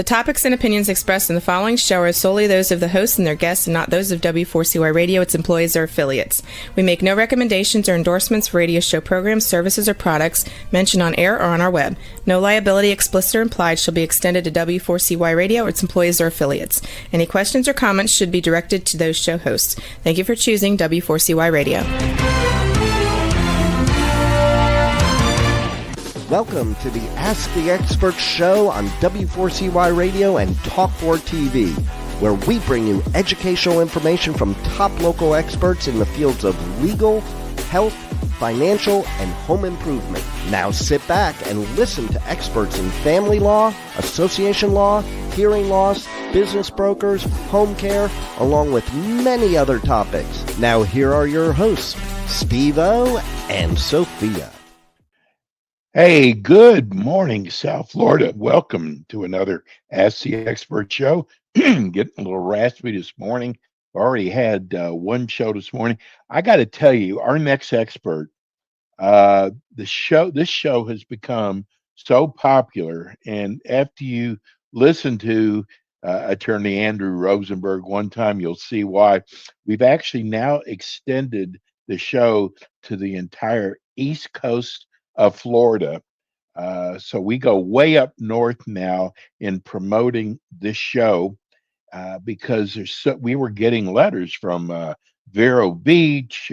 topics and opinions expressed in the following show are solely those of the hosts and their guests and not those of W4CY Radio, its employees, or affiliates. We make no recommendations or endorsements for radio show programs, services, or products mentioned on air or on our web. No liability, explicit or implied, shall be extended to W4CY Radio or its employees or affiliates. Any questions or comments should be directed to those show hosts. Thank you for choosing W4CY Radio. Welcome to the Ask the Expert show on W4CY Radio and Talk4 TV, where we bring you educational information from top local experts in the fields of legal, health, financial, and home improvement. Now sit back and listen to experts in family law, association law, hearing loss, business brokers, home care, along with many other topics. Now here are your hosts, Steve-O and Sophia. Hey, good morning, South Florida. Welcome to another Ask the Expert show. Getting a little raspy this morning. Already had one show this morning. I got to tell you, our next expert, this show has become so popular. And after you listen to Attorney Andrew Rosenberg one time, you'll see why. We've actually now extended the show to the entire East Coast of Florida. So we go way up north now in promoting this show because we were getting letters from Vero Beach,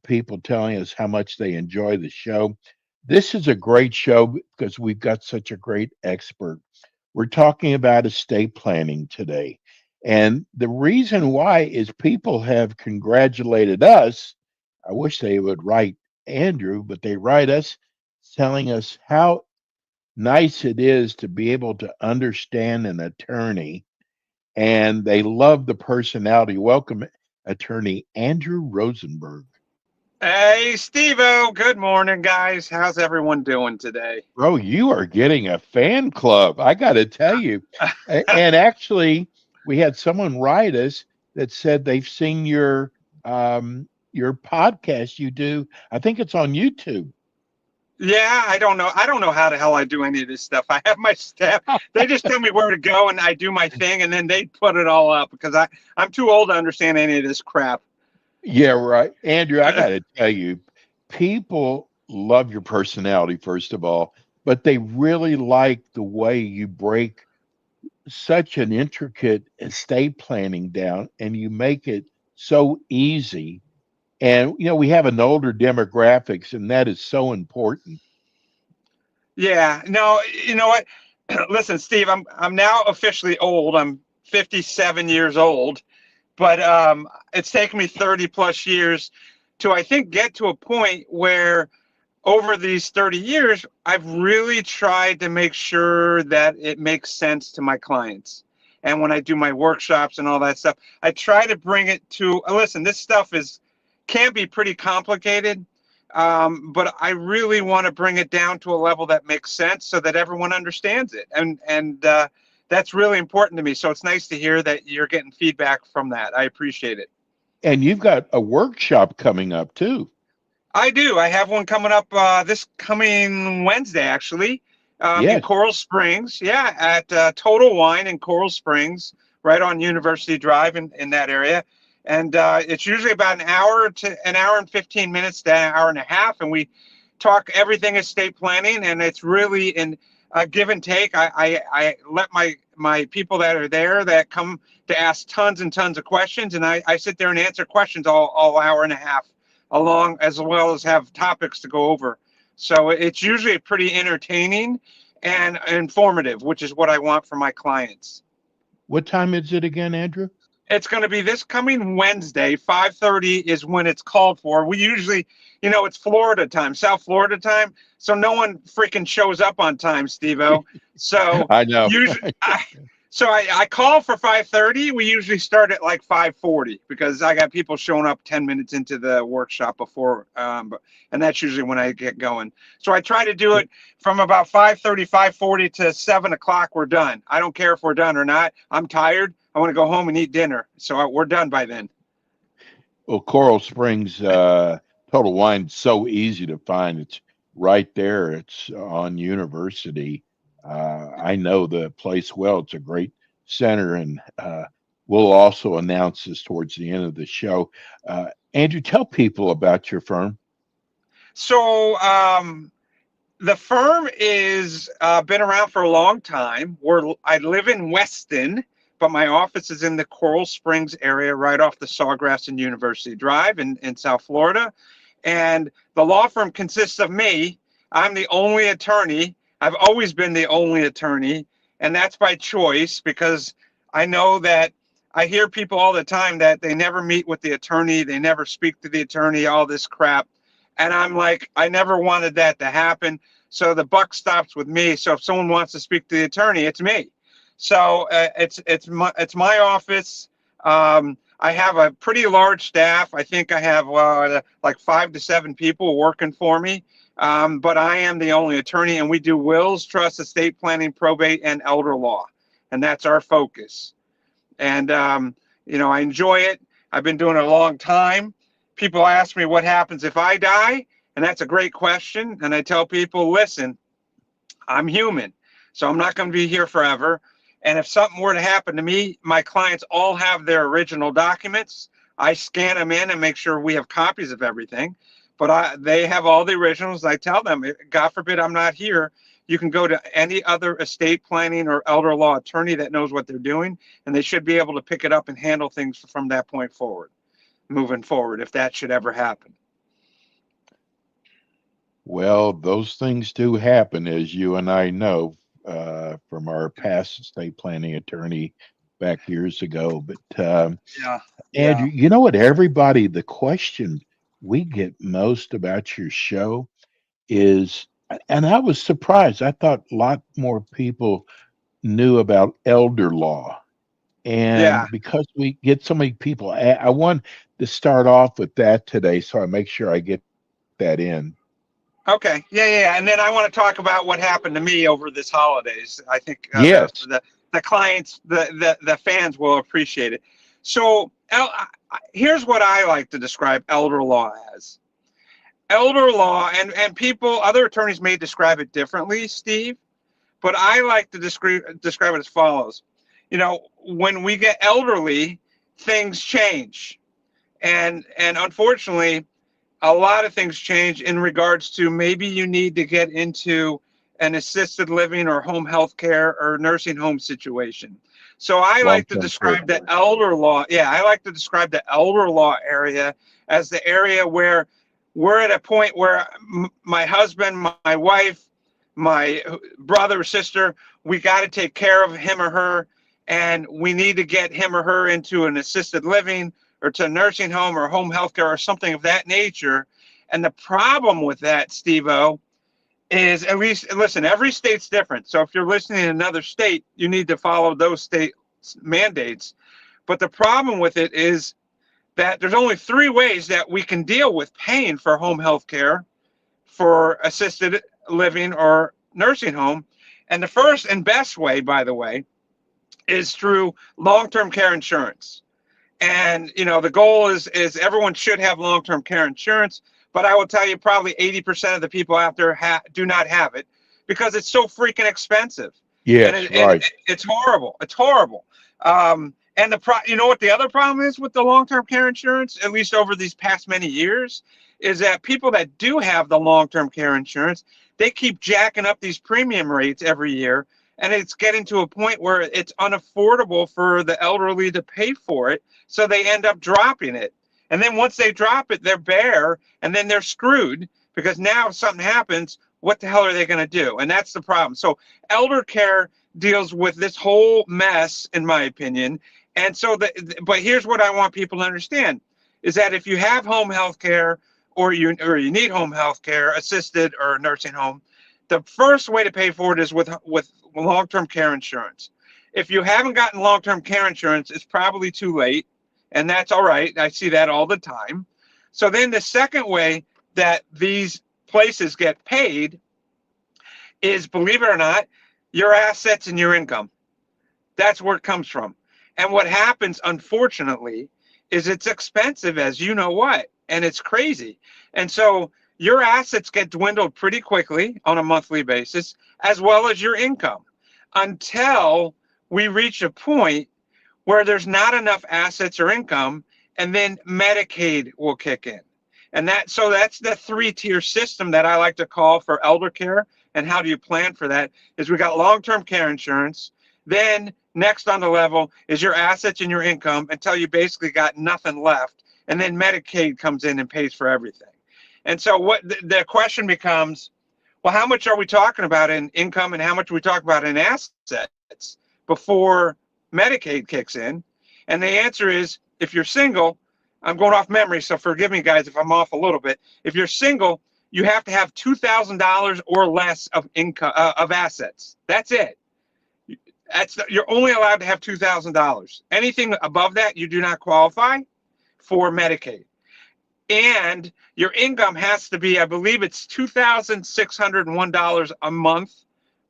people telling us how much they enjoy the show. This is a great show because we've got such a great expert. We're talking about estate planning today. And the reason why is people have congratulated us. I wish they would write Andrew, but they write us telling us how nice it is to be able to understand an attorney, and they love the personality. Welcome, Attorney Andrew Rosenberg. Hey, Steve-O. Good morning, guys. How's everyone doing today? Bro, you are getting a fan club, I got to tell you. And actually, we had someone write us that said they've seen your podcast you do. I think it's on YouTube. Yeah, I don't know how the hell I do any of this stuff. I have my staff. They just tell me where to go and I do my thing and then they put it all up because I'm too old to understand any of this crap. Yeah, right. Andrew, I got to tell you, people love your personality, first of all, but they really like the way you break such an intricate estate planning down and you make it so easy. And, you know, we have an older demographics, and that is so important. Yeah, no, you know what? Listen, Steve, I'm now officially old. I'm 57 years old, but it's taken me 30 plus years to, I think, get to a point where over these 30 years, I've really tried to make sure that it makes sense to my clients. And when I do my workshops and all that stuff, I try to bring it to, listen, this stuff can be pretty complicated, but I really want to bring it down to a level that makes sense so that everyone understands it. And that's really important to me. So it's nice to hear that you're getting feedback from that. I appreciate it. And you've got a workshop coming up too. I do. I have one coming up this coming Wednesday, actually, in Coral Springs. Yeah, at Total Wine in Coral Springs, right on University Drive in that area. And it's usually about an hour and 15 minutes to an hour and a half. And we talk everything estate planning. And it's really in a give and take. I let my people that are there that come to ask tons and tons of questions. And I sit there and answer questions all hour and a half along, as well as have topics to go over. So it's usually pretty entertaining and informative, which is what I want for my clients. What time is it again, Andrew? It's going to be this coming Wednesday. 5:30 is when it's called for. We usually, it's Florida time, South Florida time. So no one freaking shows up on time, Steve-O. So I know. Usually, I call for 5:30. We usually start at like 5:40 because I got people showing up 10 minutes into the workshop before, and that's usually when I get going. So I try to do it from about 5:30, 5:40 to 7 o'clock. We're done. I don't care if we're done or not. I'm tired. I want to go home and eat dinner. So we're done by then. Well, Coral Springs Total Wine, so easy to find. It's right there. It's on University. I know the place well. It's a great center, and we'll also announce this towards the end of the show. Andrew, tell people about your firm. So the firm is been around for a long time. I live in Weston, but my office is in the Coral Springs area, right off the Sawgrass and University Drive in South Florida. And the law firm consists of me. I'm the only attorney. I've always been the only attorney, and that's by choice because I know that I hear people all the time that they never meet with the attorney, they never speak to the attorney, all this crap. And I'm like, I never wanted that to happen. So the buck stops with me. So if someone wants to speak to the attorney, it's me. So it's my office. I have a pretty large staff. I think I have like 5 to 7 people working for me. But I am the only attorney, and we do wills, trust, estate planning, probate, and elder law. And that's our focus. And, I enjoy it. I've been doing it a long time. People ask me what happens if I die, and that's a great question. And I tell people, listen, I'm human, so I'm not going to be here forever. And if something were to happen to me, my clients all have their original documents. I scan them in and make sure we have copies of everything. But they have all the originals. I tell them, God forbid I'm not here, you can go to any other estate planning or elder law attorney that knows what they're doing, and they should be able to pick it up and handle things from that point forward, moving forward, if that should ever happen. Well, those things do happen, as you and I know from our past estate planning attorney back years ago. But Yeah. Andrew, you know what? The question we get most about your show is, and I was surprised. I thought a lot more people knew about elder law. Yeah. And because we get so many people, I want to start off with that today, so I make sure I get that in. Okay. Yeah. And then I want to talk about what happened to me over this holidays. I think Yes. the clients, the fans will appreciate it. So here's what I like to describe elder law as. Elder law, and people, other attorneys may describe it differently, Steve, but I like to describe it as follows. When we get elderly, things change. And unfortunately, a lot of things change in regards to maybe you need to get into an assisted living or home health care or nursing home situation. So I like to describe the elder law. Yeah, I like to describe the elder law area as the area where we're at a point where my husband, my wife, my brother or sister, we got to take care of him or her, and we need to get him or her into an assisted living or to a nursing home or home health care or something of that nature. And the problem with that, Steve-O, is, at least, listen, every state's different. So if you're listening in another state, you need to follow those state mandates. But the problem with it is that there's only 3 ways that we can deal with paying for home health care, for assisted living or nursing home. And the first and best way, by the way, is through long-term care insurance. And, the goal is everyone should have long-term care insurance. But I will tell you, probably 80% of the people out there do not have it because it's so freaking expensive. Yes, right. It's horrible. It's horrible. And you know what the other problem is with the long-term care insurance, at least over these past many years, is that people that do have the long-term care insurance, they keep jacking up these premium rates every year. And it's getting to a point where it's unaffordable for the elderly to pay for it. So they end up dropping it. And then once they drop it, they're bare, and then they're screwed because now if something happens, what the hell are they going to do? And that's the problem. So elder care deals with this whole mess, in my opinion. And so, but here's what I want people to understand is that if you have home health care or you need home health care, assisted or nursing home, the first way to pay for it is with long-term care insurance. If you haven't gotten long-term care insurance, it's probably too late, and that's all right. I see that all the time. So then the second way that these places get paid is, believe it or not, your assets and your income. That's where it comes from. And what happens, unfortunately, is it's expensive as you know what, and it's crazy. And so your assets get dwindled pretty quickly on a monthly basis, as well as your income, until we reach a point where there's not enough assets or income, and then Medicaid will kick in. And that's the 3-tier system that I like to call for elder care. And how do you plan for that? Is we got long-term care insurance. Then next on the level is your assets and your income until you basically got nothing left. And then Medicaid comes in and pays for everything. And so what the question becomes, well, how much are we talking about in income and how much are we talking about in assets before Medicaid kicks in? And the answer is, if you're single, I'm going off memory, so forgive me, guys, if I'm off a little bit. If you're single, you have to have $2,000 or less of income of assets. That's it. You're only allowed to have $2,000. Anything above that, you do not qualify for Medicaid. And your income has to be, I believe it's $2,601 a month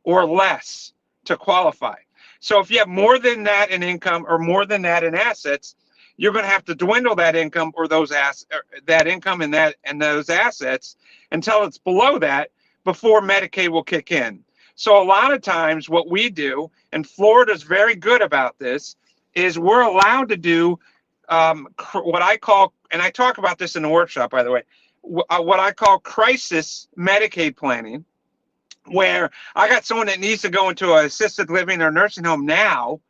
or less to qualify. So if you have more than that in income or more than that in assets, you're going to have to dwindle that income or that income and those assets until it's below that before Medicaid will kick in. So a lot of times what we do, and Florida's very good about this, is we're allowed to do what I call, and I talk about this in the workshop, by the way, what I call crisis Medicaid planning, where I got someone that needs to go into an assisted living or nursing home now,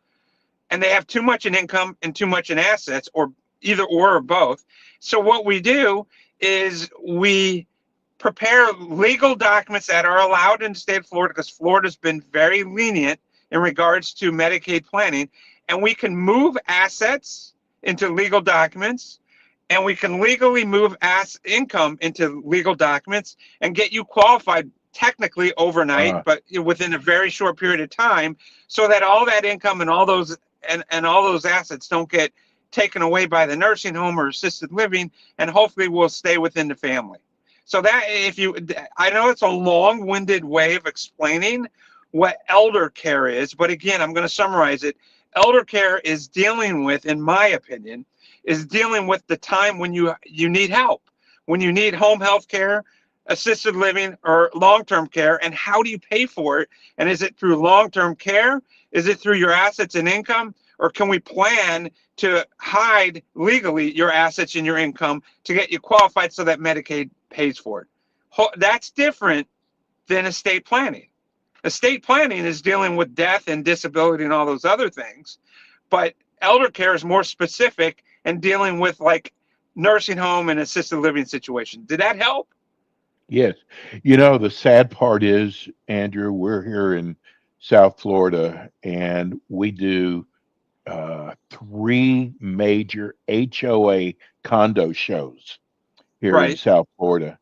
and they have too much in income and too much in assets, or either or both. So what we do is we prepare legal documents that are allowed in the state of Florida, because Florida's been very lenient in regards to Medicaid planning, and we can move assets into legal documents, and we can legally move income into legal documents and get you qualified technically overnight, but within a very short period of time, so that all that income and all those assets don't get taken away by the nursing home or assisted living, and hopefully will stay within the family. So that I know it's a long-winded way of explaining what elder care is, but again, I'm going to summarize it. Elder care is dealing with, in my opinion, is dealing with the time when you need help, when you need home health care, assisted living, or long-term care, and how do you pay for it? And is it through long-term care? Is it through your assets and income? Or can we plan to hide legally your assets and your income to get you qualified so that Medicaid pays for it? That's different than estate planning. Estate planning is dealing with death and disability and all those other things, but elder care is more specific and dealing with like nursing home and assisted living situation. Did that help? Yes. You know, the sad part is, Andrew, we're here in South Florida and we do 3 major HOA condo shows here in Right. South Florida.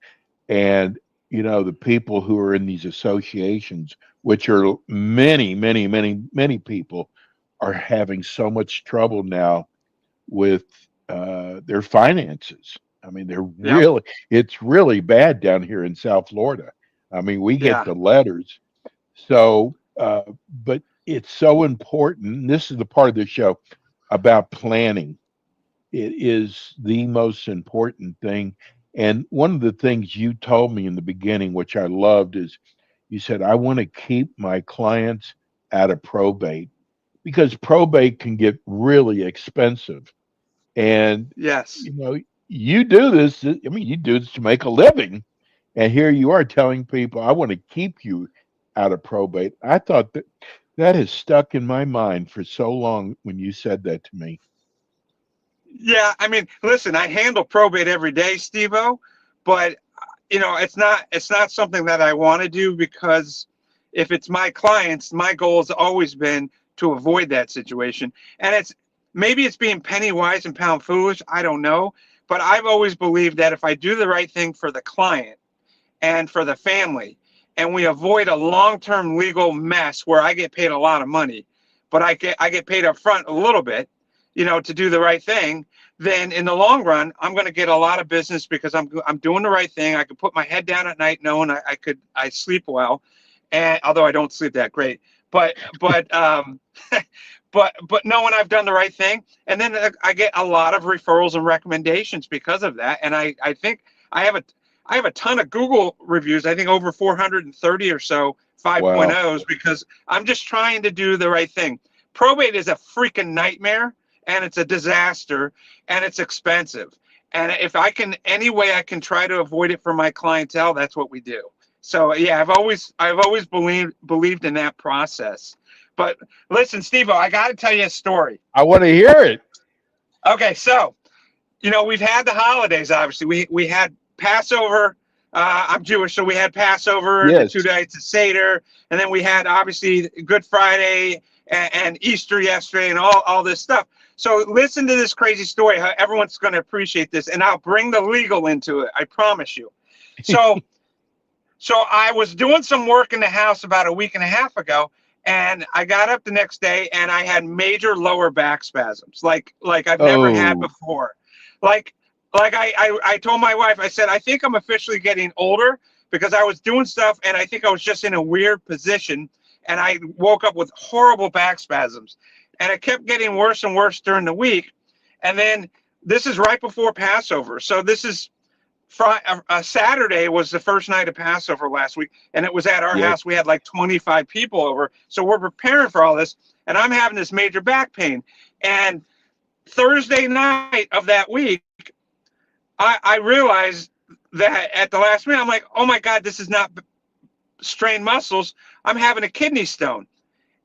And, you know, the people who are in these associations, which are many, many, many, many people, are having so much trouble now with their finances. I mean, Yep. it's really bad down here in South Florida. I mean, we get Yeah. the letters. So, but it's so important. And this is the part of the show about planning. It is the most important thing. And one of the things you told me in the beginning, which I loved, is you said, I want to keep my clients out of probate because probate can get really expensive. And, Yes. you know, you do this, I mean, you do this to make a living. And here you are telling people, I want to keep you out of probate. I thought that has stuck in my mind for so long when you said that to me. Yeah. I mean, listen, I handle probate every day, Steve-O, but it's not something that I want to do, because if it's my clients, my goal has always been to avoid that situation. And maybe it's being penny wise and pound foolish. I don't know. But I've always believed that if I do the right thing for the client and for the family, and we avoid a long-term legal mess where I get paid a lot of money, but I get paid up front a little bit, to do the right thing, then in the long run, I'm going to get a lot of business because I'm doing the right thing. I can put my head down at night knowing I sleep well, and although I don't sleep that great, but but knowing I've done the right thing, and then I get a lot of referrals and recommendations because of that. And I think I have I have a ton of Google reviews. I think over 430 or so 5.0s Wow. because I'm just trying to do the right thing. Probate is a freaking nightmare, and it's a disaster, and it's expensive. And if I can, any way I can try to avoid it for my clientele, that's what we do. So yeah, I've always believed in that process. But listen, Steve, I got to tell you a story. I want to hear it. Okay, so we've had the holidays. Obviously, we had Passover. I'm Jewish, so we had Passover, the Yes. 2 nights of Seder, and then we had obviously Good Friday and Easter yesterday, and all this stuff. So listen to this crazy story. How everyone's going to appreciate this, and I'll bring the legal into it. I promise you. So, so I was doing some work in the house about a week and a half ago, and I got up the next day, and I had major lower back spasms, like I've never had before. Like I told my wife, I said, I think I'm officially getting older because I was doing stuff, and I think I was just in a weird position, and I woke up with horrible back spasms. And it kept getting worse and worse during the week. And then this is right before Passover. So this is Saturday was the first night of Passover last week. And it was at our house. We had like 25 people over. So we're preparing for all this. And I'm having this major back pain. And Thursday night of that week, I realized that at the last minute, I'm like, oh my God, this is not strained muscles. I'm having a kidney stone.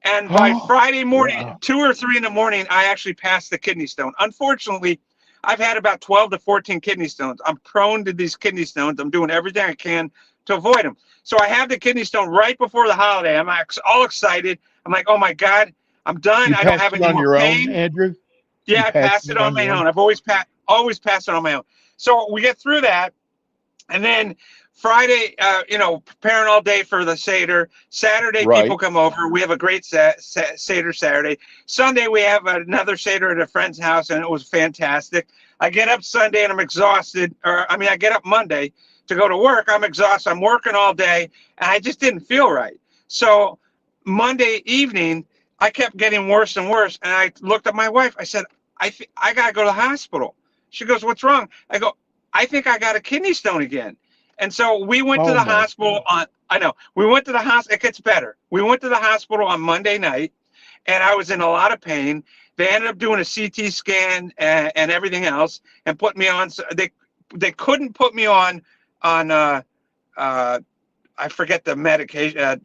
And by Friday morning, 2 or 3 in the morning, I actually passed the kidney stone. Unfortunately, I've had about 12 to 14 kidney stones. I'm prone to these kidney stones. I'm doing everything I can to avoid them. So I have the kidney stone right before the holiday. I'm all excited. I'm like, oh my God, I'm done. I don't have any more pain. Own, Andrew? Yeah, I passed it on my own. I've always passed it on my own. So we get through that, and then Friday, preparing all day for the Seder. Saturday, people come over. We have a great Seder Saturday. Sunday, we have another Seder at a friend's house, and it was fantastic. I get up Sunday, and I'm exhausted. I get up Monday to go to work. I'm exhausted. I'm working all day, and I just didn't feel right. So Monday evening, I kept getting worse and worse, and I looked at my wife. I said, I got to go to the hospital. She goes, what's wrong? I go, I think I got a kidney stone again. And so we went to the hospital we went to the hospital. It gets better. We went to the hospital on Monday night, and I was in a lot of pain. They ended up doing a CT scan and everything else, and put me on. They couldn't put me on I forget the medication.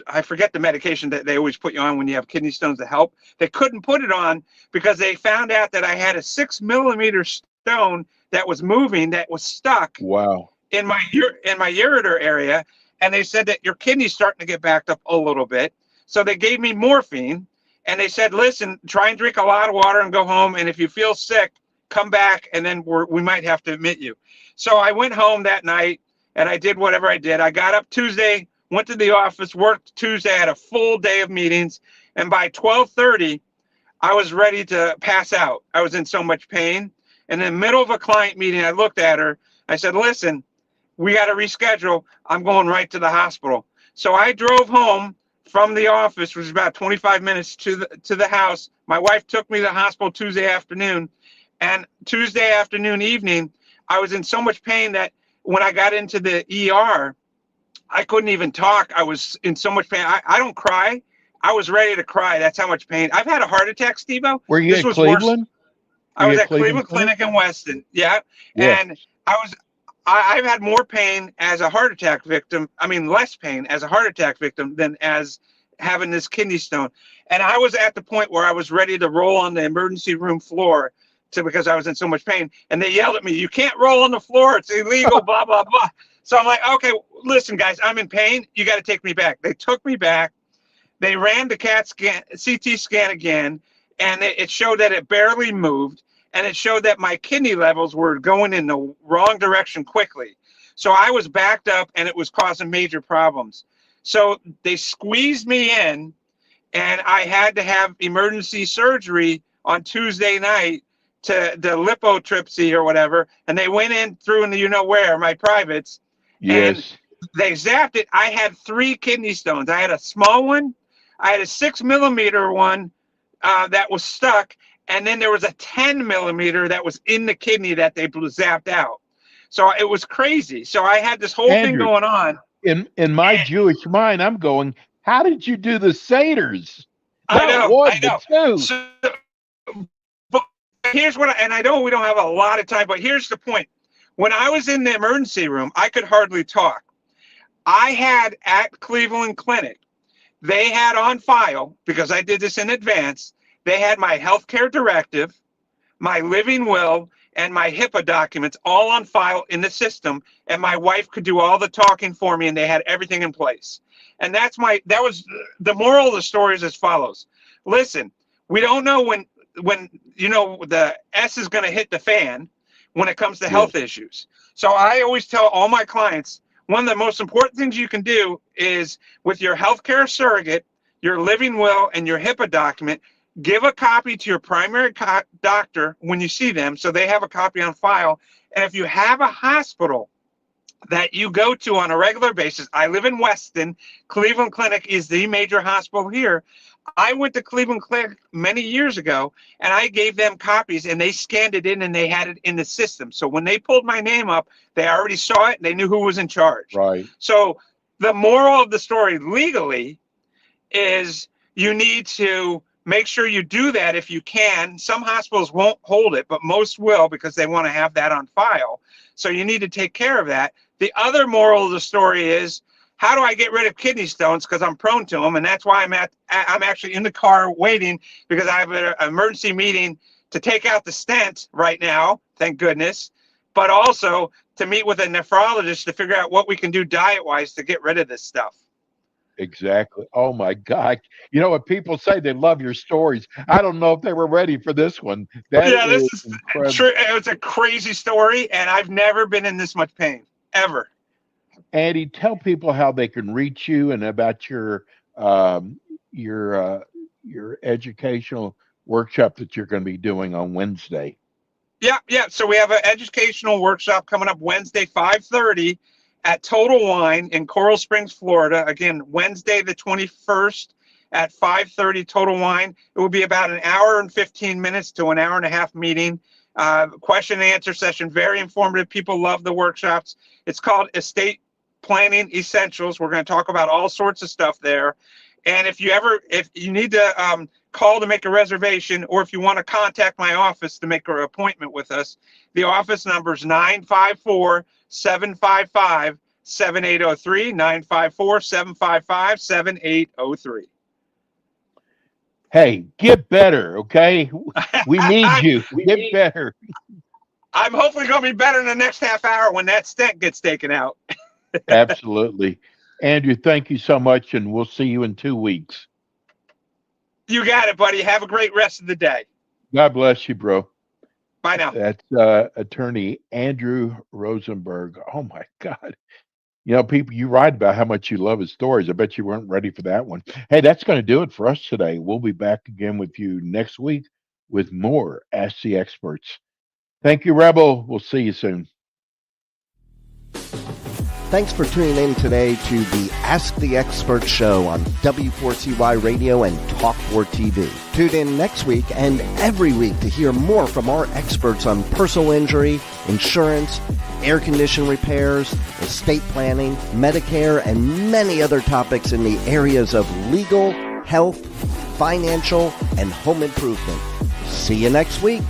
I forget the medication that they always put you on when you have kidney stones to help. They couldn't put it on because they found out that I had a 6 millimeter stone that was moving, that was stuck. Wow. In my ureter area, and they said that your kidney's starting to get backed up a little bit. So they gave me morphine, and they said, listen, try and drink a lot of water and go home, and if you feel sick, come back, and then we might have to admit you. So I went home that night, and I did whatever I did. I got up Tuesday, went to the office, worked Tuesday, had a full day of meetings, and by 12:30, I was ready to pass out. I was in so much pain. And in the middle of a client meeting, I looked at her. I said, listen, we got to reschedule. I'm going right to the hospital. So I drove home from the office, which was about 25 minutes to the house. My wife took me to the hospital Tuesday afternoon. And Tuesday afternoon, evening, I was in so much pain that when I got into the ER, I couldn't even talk. I was in so much pain. I don't cry. I was ready to cry. That's how much pain. I've had a heart attack, Steve-O. Were you in Cleveland? I was at Cleveland Clinic in Weston. Yeah. And I've had more pain as a heart attack victim. I mean, less pain as a heart attack victim than as having this kidney stone. And I was at the point where I was ready to roll on the emergency room floor because I was in so much pain. And they yelled at me, you can't roll on the floor. It's illegal, blah, blah, blah. So I'm like, okay, listen, guys, I'm in pain. You got to take me back. They took me back. They ran the CT scan again, and it showed that it barely moved. And it showed that my kidney levels were going in the wrong direction quickly. So I was backed up, and it was causing major problems. So they squeezed me in, and I had to have emergency surgery on Tuesday night to the lithotripsy or whatever. And they went in through in the you-know-where, my privates. Yes. And they zapped it. I had 3 kidney stones. I had a small one. I had a 6 millimeter one that was stuck. And then there was a 10 millimeter that was in the kidney that they zapped out. So it was crazy. So I had this whole thing Andrew, going on. in my Jewish mind, I'm going, how did you do the Seders? Not one, I know. but two. So, but here's what, and I know we don't have a lot of time, but here's the point. When I was in the emergency room, I could hardly talk. I had at Cleveland Clinic, they had on file, because I did this in advance, they had my healthcare directive, my living will, and my HIPAA documents all on file in the system, and my wife could do all the talking for me, and they had everything in place. And that was the moral of the story is as follows. Listen, we don't know when the S is going to hit the fan when it comes to health issues. So I always tell all my clients, one of the most important things you can do is with your healthcare surrogate, your living will, and your HIPAA document, give a copy to your primary doctor when you see them so they have a copy on file. And if you have a hospital that you go to on a regular basis, I live in Weston, Cleveland Clinic is the major hospital here. I went to Cleveland Clinic many years ago and I gave them copies and they scanned it in and they had it in the system. So when they pulled my name up, they already saw it and they knew who was in charge. Right. So the moral of the story legally is you need to make sure you do that if you can. Some hospitals won't hold it, but most will because they want to have that on file. So you need to take care of that. The other moral of the story is, how do I get rid of kidney stones? Because I'm prone to them, and that's why I'm actually in the car waiting because I have an emergency meeting to take out the stent right now, thank goodness, but also to meet with a nephrologist to figure out what we can do diet-wise to get rid of this stuff. Exactly. Oh my God. You know what people say, they love your stories. I don't know if they were ready for this one. This is true. It's a crazy story, and I've never been in this much pain, ever. Andy, tell people how they can reach you and about your educational workshop that you're going to be doing on Wednesday. Yeah. So we have an educational workshop coming up Wednesday, 5:30 at Total Wine in Coral Springs, Florida. Again, Wednesday the 21st at 5:30 Total Wine. It will be about an hour and 15 minutes to an hour and a half meeting. Question and answer session, very informative. People love the workshops. It's called Estate Planning Essentials. We're going to talk about all sorts of stuff there. And if you need to call to make a reservation, or if you want to contact my office to make an appointment with us, the office number is 954-755-7803, 954-755-7803. Hey, get better, okay? We need you. Get better. I'm hopefully going to be better in the next half hour when that stent gets taken out. Absolutely. Andrew, thank you so much, and we'll see you in 2 weeks. You got it, buddy. Have a great rest of the day. God bless you, bro. Bye now. That's attorney Andrew Rosenberg. Oh, my God. You know, people, you write about how much you love his stories. I bet you weren't ready for that one. Hey, that's going to do it for us today. We'll be back again with you next week with more Ask the Experts. Thank you, Rebel. We'll see you soon. Thanks for tuning in today to the Ask the Expert show on W4CY Radio and Talk4 TV. Tune in next week and every week to hear more from our experts on personal injury, insurance, air condition repairs, estate planning, Medicare, and many other topics in the areas of legal, health, financial, and home improvement. See you next week.